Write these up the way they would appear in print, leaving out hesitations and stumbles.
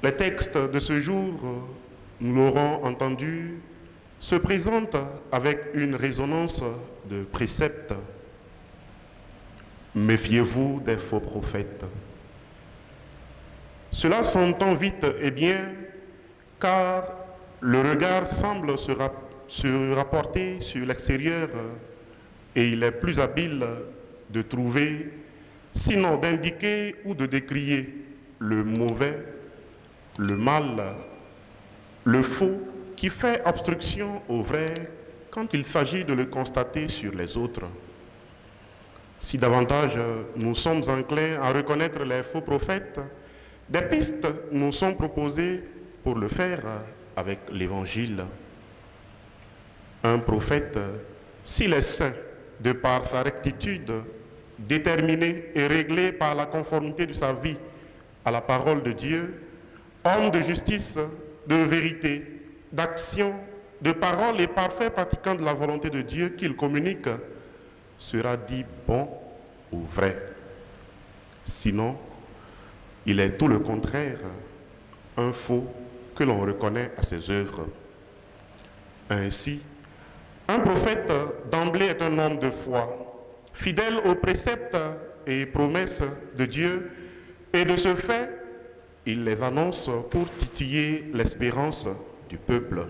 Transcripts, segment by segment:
Les textes de ce jour, nous l'aurons entendu, se présentent avec une résonance de préceptes. Méfiez-vous des faux prophètes. Cela s'entend vite et bien, car le regard semble se rapporter sur l'extérieur et il est plus habile de trouver, sinon d'indiquer ou de décrier le mauvais, le mal, le faux qui fait obstruction au vrai quand il s'agit de le constater sur les autres. Si davantage nous sommes enclins à reconnaître les faux prophètes, des pistes nous sont proposées pour le faire avec l'Évangile. Un prophète, s'il est saint de par sa rectitude, déterminé et réglé par la conformité de sa vie à la parole de Dieu, homme de justice, de vérité, d'action, de parole et parfait pratiquant de la volonté de Dieu qu'il communique, sera dit bon ou vrai. Sinon, il est tout le contraire, un faux que l'on reconnaît à ses œuvres. Ainsi, un prophète d'emblée est un homme de foi, fidèle aux préceptes et promesses de Dieu, et de ce fait, il les annonce pour titiller l'espérance du peuple.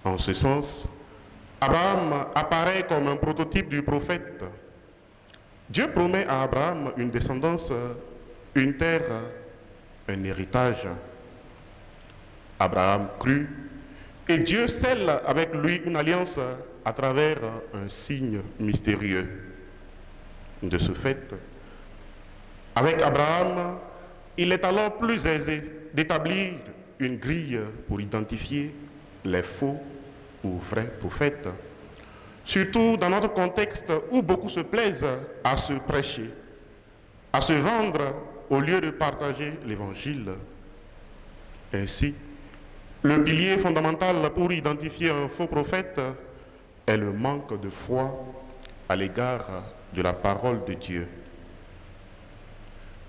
En ce sens, Abraham apparaît comme un prototype du prophète. Dieu promet à Abraham une descendance, une terre, un héritage. Abraham crut et Dieu scelle avec lui une alliance à travers un signe mystérieux. De ce fait, avec Abraham, il est alors plus aisé d'établir une grille pour identifier les faux ou vrais prophètes, surtout dans notre contexte où beaucoup se plaisent à se prêcher, à se vendre au lieu de partager l'Évangile. Ainsi, le pilier fondamental pour identifier un faux prophète est le manque de foi à l'égard de la parole de Dieu.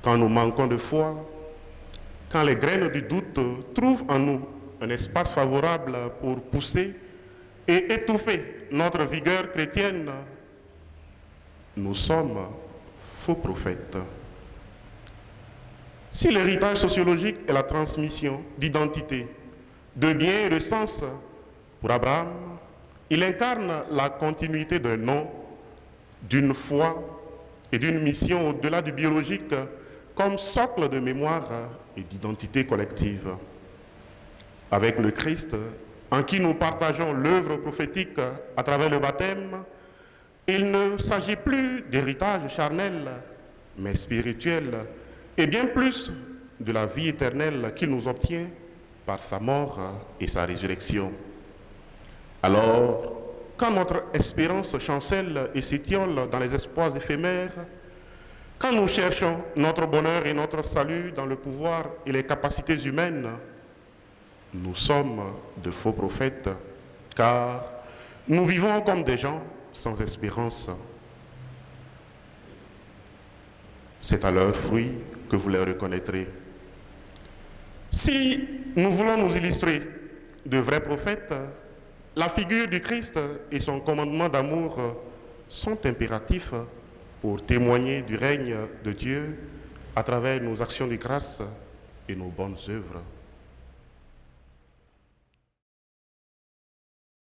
Quand nous manquons de foi, quand les graines du doute trouvent en nous un espace favorable pour pousser et étouffer notre vigueur chrétienne, nous sommes faux prophètes. Si l'héritage sociologique est la transmission d'identité, de biens et de sens, pour Abraham, il incarne la continuité d'un nom, d'une foi et d'une mission au-delà du biologique comme socle de mémoire et d'identité collective. Avec le Christ, en qui nous partageons l'œuvre prophétique à travers le baptême, il ne s'agit plus d'héritage charnel, mais spirituel, et bien plus de la vie éternelle qu'il nous obtient par sa mort et sa résurrection. Alors, quand notre espérance chancelle et s'étiole dans les espoirs éphémères, quand nous cherchons notre bonheur et notre salut dans le pouvoir et les capacités humaines, nous sommes de faux prophètes, car nous vivons comme des gens sans espérance. C'est à leurs fruits que vous les reconnaîtrez. Si nous voulons nous illustrer de vrais prophètes, la figure du Christ et son commandement d'amour sont impératifs pour témoigner du règne de Dieu à travers nos actions de grâce et nos bonnes œuvres.